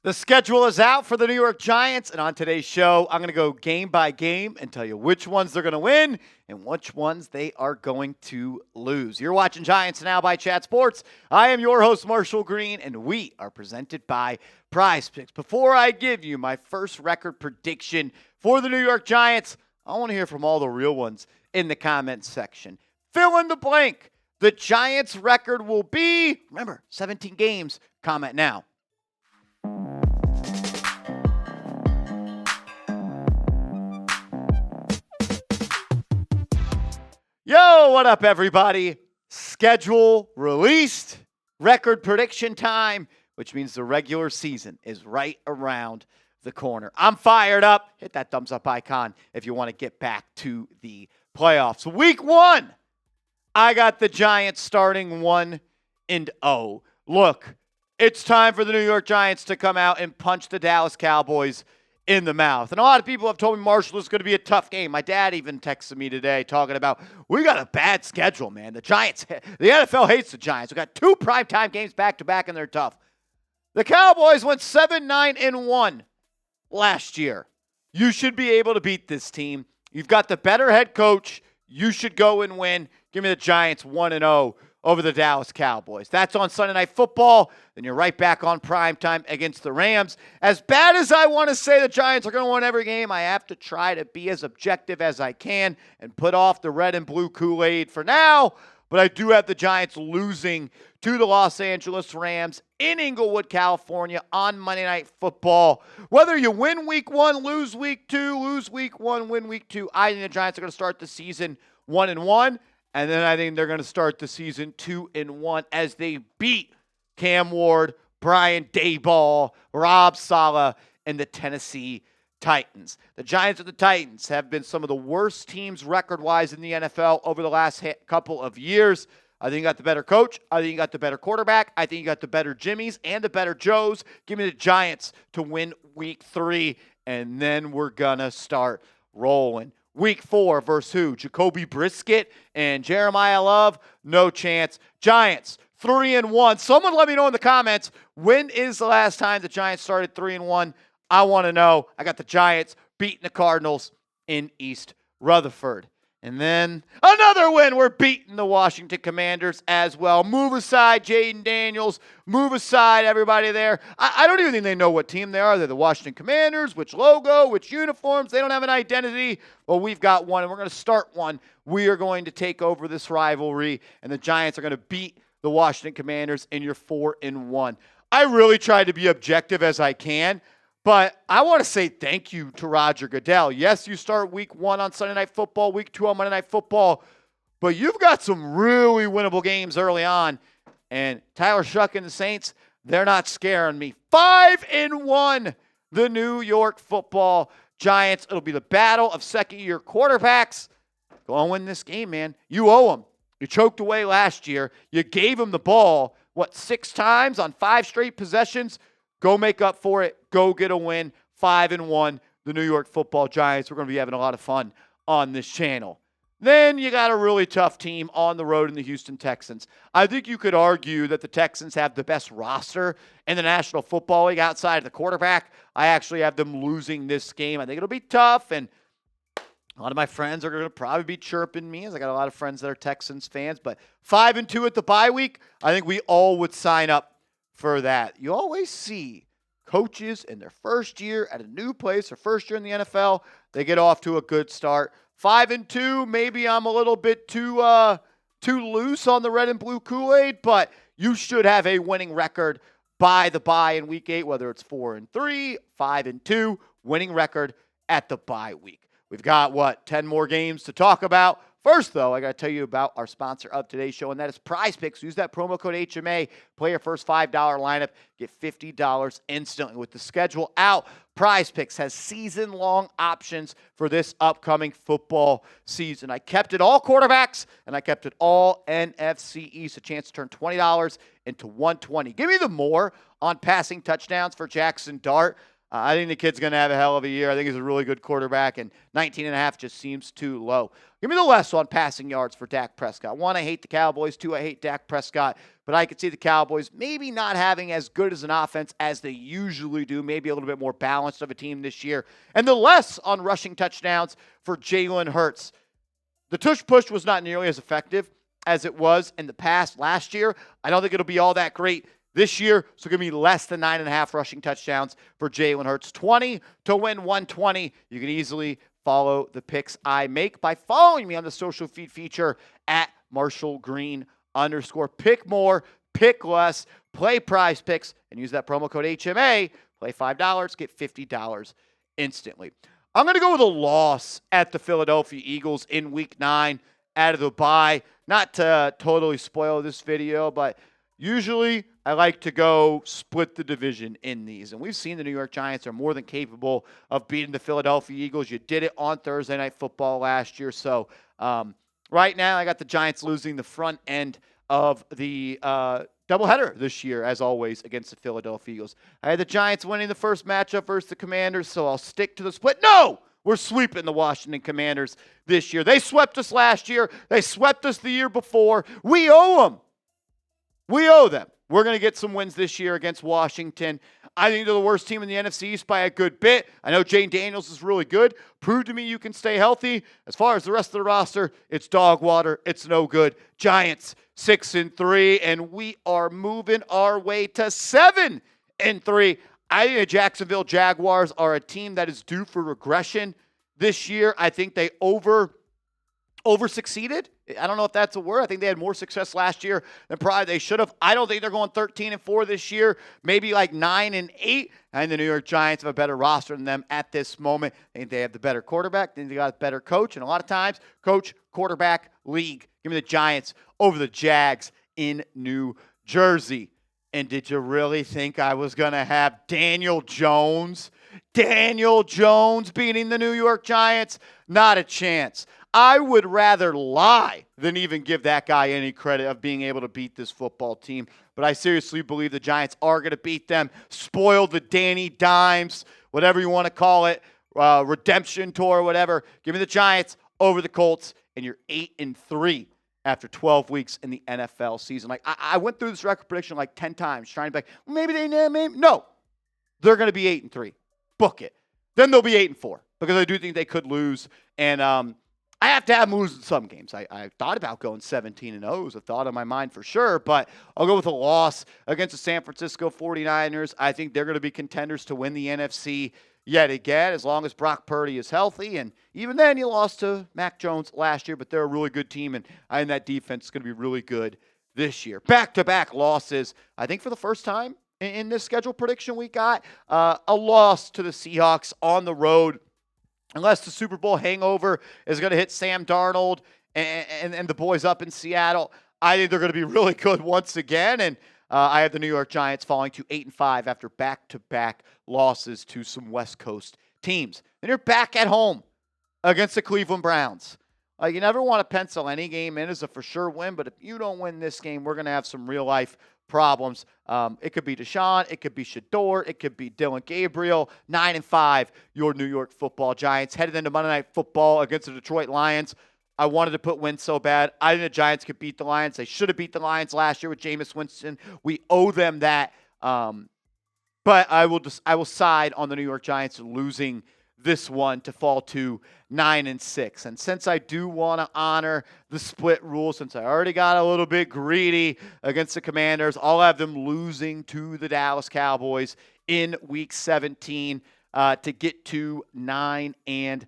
The schedule is out for the New York Giants, and on today's show, I'm going to go game by game and tell you which ones they're going to win and which ones they are going to lose. You're watching Giants Now by Chat Sports. I am your host, Marshall Green, and we are presented by PrizePicks. Before I give you my first record prediction for the New York Giants, I want to hear from all the real ones in the comments section. Fill in the blank. The Giants' record will be, remember, 17 games. Comment now. Yo, what up, everybody? Schedule released, record prediction time, which means the regular season is right around the corner. I'm fired up. Hit that thumbs up icon if you want to get back to the playoffs. Week 1, I got the Giants starting 1-0. Look, it's time for the New York Giants to come out and punch the Dallas Cowboys in the mouth. And a lot of people have told me, Marshall, it's going to be a tough game. My dad even texted me today talking about, we got a bad schedule, man. The NFL hates the Giants. We got 2 primetime games back-to-back, and they're tough. The Cowboys went 7-9-1 last year. You should be able to beat this team. You've got the better head coach. You should go and win. Give me the Giants 1-0 over the Dallas Cowboys. That's on Sunday Night Football. Then you're right back on primetime against the Rams. As bad as I want to say the Giants are going to win every game, I have to try to be as objective as I can and put off the red and blue Kool-Aid for now. But I do have the Giants losing to the Los Angeles Rams in Inglewood, California on Monday Night Football. Whether you win week 1, lose week 2, lose week 1, win week 2, I think the Giants are going to start the season 1-1. And then I think they're going to start the season 2-1 as they beat Cam Ward, Brian Daboll, Rob Saleh, and the Tennessee Titans. The Giants and the Titans have been some of the worst teams record-wise in the NFL over the last couple of years. I think you got the better coach. I think you got the better quarterback. I think you got the better Jimmies and the better Joes. Give me the Giants to win week 3, and then we're going to start rolling. Week 4 versus who? Jacoby Brissett and Jeremiah Love? No chance. Giants, 3-1. Someone let me know in the comments, when is the last time the Giants started 3-1? I want to know. I got the Giants beating the Cardinals in East Rutherford. And then another win. We're beating the Washington Commanders as well. Move aside Jaden Daniels. Move aside everybody there. I don't even think they know what team they are. They're the Washington Commanders. Which logo, which uniforms. They don't have an identity. Well, we've got one, and we're going to start one. We are going to take over this rivalry, and the Giants are going to beat the Washington Commanders, and you're 4-1. I really tried to be objective as I can. But I want to say thank you to Roger Goodell. Yes, you start week 1 on Sunday Night Football, week 2 on Monday Night Football, but you've got some really winnable games early on. And Tyler Shuck and the Saints, they're not scaring me. 5-1, the New York Football Giants. It'll be the battle of second-year quarterbacks. Go on, win this game, man. You owe them. You choked away last year. You gave them the ball, 6 times on 5 straight possessions? Go make up for it. Go get a win. 5-1, the New York Football Giants. We're going to be having a lot of fun on this channel. Then you got a really tough team on the road in the Houston Texans. I think you could argue that the Texans have the best roster in the National Football League outside of the quarterback. I actually have them losing this game. I think it'll be tough, and a lot of my friends are going to probably be chirping me, as I got a lot of friends that are Texans fans. But 5-2 at the bye week, I think we all would sign up for that. You always see coaches in their first year at a new place, their first year in the NFL, they get off to a good start. 5-2, maybe I'm a little bit too loose on the red and blue Kool-Aid, but you should have a winning record by the bye in week 8, whether it's 4-3, 5-2, winning record at the bye week. We've got, 10 more games to talk about. First, though, I got to tell you about our sponsor of today's show, and that is PrizePicks. Use that promo code HMA. Play your first $5 lineup. Get $50 instantly. With the schedule out, PrizePicks has season-long options for this upcoming football season. I kept it all quarterbacks, and I kept it all NFC East. A chance to turn $20 into $120. Give me the more on passing touchdowns for Jackson Dart. I think the kid's going to have a hell of a year. I think he's a really good quarterback, and 19.5 just seems too low. Give me the less on passing yards for Dak Prescott. 1, I hate the Cowboys. 2, I hate Dak Prescott. But I could see the Cowboys maybe not having as good as an offense as they usually do, maybe a little bit more balanced of a team this year. And the less on rushing touchdowns for Jalen Hurts. The tush push was not nearly as effective as it was in the past last year. I don't think it'll be all that great this year, so it's going to be less than 9.5 rushing touchdowns for Jalen Hurts. 20 to win 120. You can easily follow the picks I make by following me on the social feed feature at @MarshallGreen_. Pick more, pick less, play PrizePicks, and use that promo code HMA. Play $5, get $50 instantly. I'm going to go with a loss at the Philadelphia Eagles in Week 9 out of the bye. Not to totally spoil this video, but usually I like to go split the division in these. And we've seen the New York Giants are more than capable of beating the Philadelphia Eagles. You did it on Thursday Night Football last year. So right now I got the Giants losing the front end of the doubleheader this year, as always, against the Philadelphia Eagles. I had the Giants winning the first matchup versus the Commanders, so I'll stick to the split. No! We're sweeping the Washington Commanders this year. They swept us last year. They swept us the year before. We owe them. We owe them. We're going to get some wins this year against Washington. I think they're the worst team in the NFC East by a good bit. I know Jane Daniels is really good. Prove to me you can stay healthy. As far as the rest of the roster, it's dog water. It's no good. Giants 6-3, and we are moving our way to 7-3. I think the Jacksonville Jaguars are a team that is due for regression this year. I think they over-succeeded. I don't know if that's a word. I think they had more success last year than probably they should have. I don't think they're going 13-4 this year, maybe like 9-8. And the New York Giants have a better roster than them at this moment. I think they have the better quarterback. I think they got a better coach. And a lot of times, coach, quarterback, league. Give me the Giants over the Jags in New Jersey. And did you really think I was going to have Daniel Jones beating the New York Giants? Not a chance. I would rather lie than even give that guy any credit of being able to beat this football team. But I seriously believe the Giants are going to beat them. Spoil the Danny Dimes, whatever you want to call it, redemption tour, whatever. Give me the Giants over the Colts, and you're 8-3 after 12 weeks in the NFL season. Like I went through this record prediction like 10 times, trying to be like, maybe they no. They're going to be 8-3. Book it. Then they'll be 8-4 because I do think they could lose. And I have to have them lose in some games. I thought about going 17-0. It was a thought on my mind for sure, but I'll go with a loss against the San Francisco 49ers. I think they're going to be contenders to win the NFC yet again, as long as Brock Purdy is healthy. And even then, you lost to Mac Jones last year, but they're a really good team, and I think that defense is going to be really good this year. Back-to-back losses, I think for the first time in this schedule prediction we got, a loss to the Seahawks on the road. Unless the Super Bowl hangover is going to hit Sam Darnold and the boys up in Seattle, I think they're going to be really good once again. And I have the New York Giants falling to 8-5 after back-to-back losses to some West Coast teams. Then you're back at home against the Cleveland Browns. You never want to pencil any game in as a for sure win, but if you don't win this game, we're going to have some real-life problems. It could be Deshaun, it could be Shador, it could be Dylan Gabriel. 9-5, your New York Football Giants headed into Monday Night Football against the Detroit Lions. I wanted to put wins so bad. I think the Giants could beat the Lions. They should have beat the Lions last year with Jameis Winston. We owe them that. But I will side on the New York Giants losing this one to fall to 9-6. And since I do want to honor the split rule, since I already got a little bit greedy against the Commanders, I'll have them losing to the Dallas Cowboys in Week 17 to get to 9-7.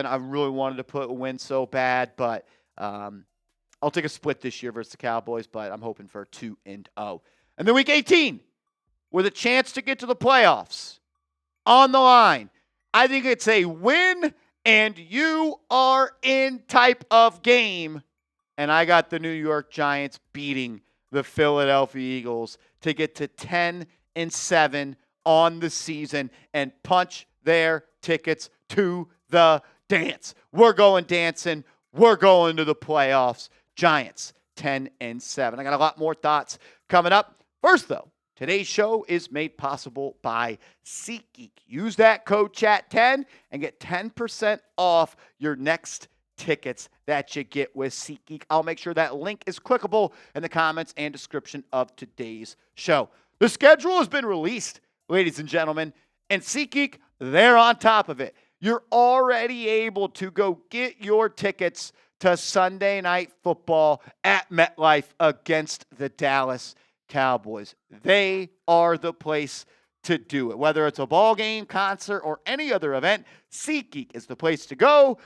I really wanted to put a win so bad, but I'll take a split this year versus the Cowboys, but I'm hoping for 2-0. And then Week 18, with a chance to get to the playoffs on the line. I think it's a win and you are in type of game. And I got the New York Giants beating the Philadelphia Eagles to get to 10-7 on the season and punch their tickets to the dance. We're going dancing. We're going to the playoffs. Giants 10-7. I got a lot more thoughts coming up. First, though, Today's show is made possible by SeatGeek. Use that code CHAT10 and get 10% off your next tickets that you get with SeatGeek. I'll make sure that link is clickable in the comments and description of today's show. The schedule has been released, ladies and gentlemen, and SeatGeek, they're on top of it. You're already able to go get your tickets to Sunday Night Football at MetLife against the Dallas Cowboys. They are the place to do it. Whether it's a ball game, concert, or any other event, SeatGeek is the place to go,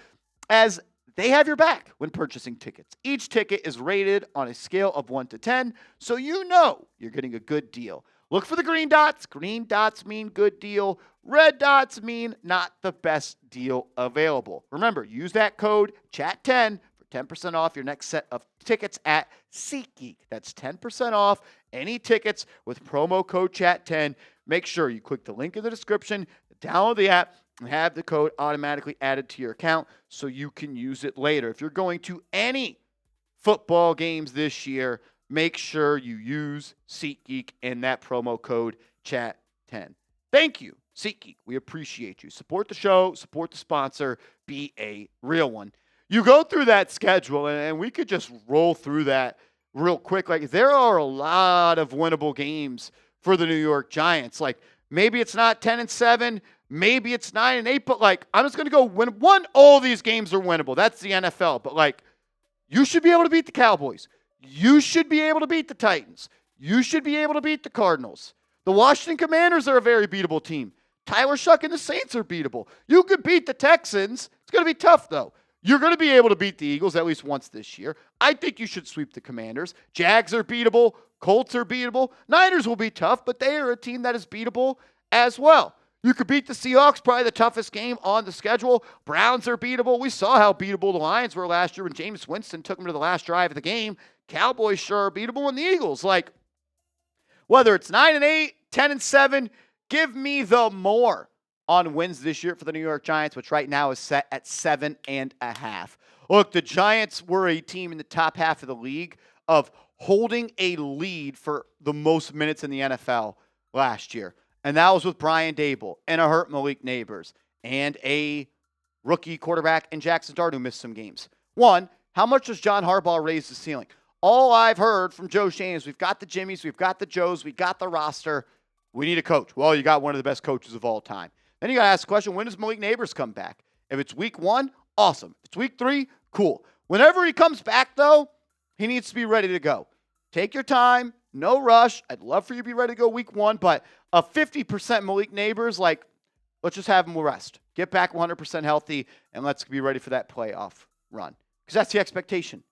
as they have your back when purchasing tickets. Each ticket is rated on a scale of 1 to 10, so you know you're getting a good deal. Look for the green dots. Green dots mean good deal. Red dots mean not the best deal available. Remember, use that code CHAT10 for 10% off your next set of tickets at SeatGeek. That's 10% off any tickets with promo code CHAT10. Make sure you click the link in the description, download the app, and have the code automatically added to your account so you can use it later. If you're going to any football games this year, make sure you use SeatGeek and that promo code CHAT10. Thank you, SeatGeek. We appreciate you. Support the show, support the sponsor, be a real one. You go through that schedule, and we could just roll through that real quick. Like, there are a lot of winnable games for the New York Giants. Like, maybe it's not 10-7, maybe it's 9-8, but like, I'm just going to go win one. All these games are winnable. That's the NFL. But like, you should be able to beat the Cowboys. You should be able to beat the Titans. You should be able to beat the Cardinals. The Washington Commanders are a very beatable team. Tyler Shuck and the Saints are beatable. You could beat the Texans. It's going to be tough, though. You're going to be able to beat the Eagles at least once this year. I think you should sweep the Commanders. Jags are beatable. Colts are beatable. Niners will be tough, but they are a team that is beatable as well. You could beat the Seahawks, probably the toughest game on the schedule. Browns are beatable. We saw how beatable the Lions were last year when Jameis Winston took them to the last drive of the game. Cowboys sure are beatable, and the Eagles, like, whether it's 9-8, 10-7, give me the more on wins this year for the New York Giants, which right now is set at 7.5. Look, the Giants were a team in the top half of the league of holding a lead for the most minutes in the NFL last year. And that was with Brian Dable and a hurt Malik Neighbors and a rookie quarterback in Jackson Dart who missed some games. One, how much does John Harbaugh raise the ceiling? All I've heard from Joe Shane is we've got the Jimmies, we've got the Joes, we've got the roster. We need a coach. Well, you got one of the best coaches of all time. Then you got to ask the question, when does Malik Neighbors come back? If it's week 1, awesome. If it's week 3, cool. Whenever he comes back, though, he needs to be ready to go. Take your time. No rush. I'd love for you to be ready to go week 1, but a 50% Malik Neighbors, like, let's just have him rest. Get back 100% healthy, and let's be ready for that playoff run. Because that's the expectation.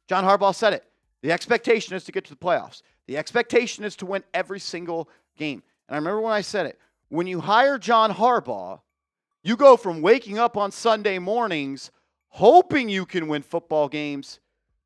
John Harbaugh said it. The expectation is to get to the playoffs. The expectation is to win every single game. And I remember when I said it. When you hire John Harbaugh, you go from waking up on Sunday mornings hoping you can win football games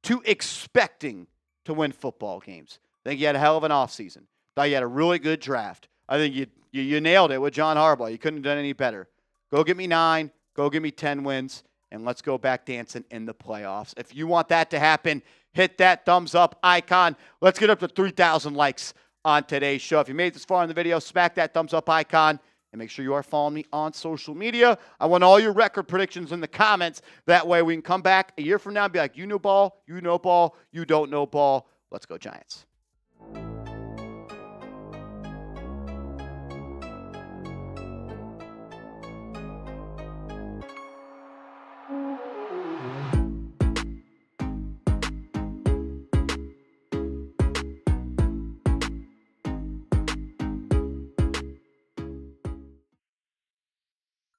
to expecting to win football games. I think you had a hell of an offseason. Thought you had a really good draft. I think you nailed it with John Harbaugh. You couldn't have done any better. Go get me 9. Go give me 10 wins. And let's go back dancing in the playoffs. If you want that to happen, hit that thumbs up icon. Let's get up to 3,000 likes on today's show. If you made it this far in the video, smack that thumbs up icon. And make sure you are following me on social media. I want all your record predictions in the comments. That way we can come back a year from now and be like, you know ball, you don't know ball. Let's go Giants.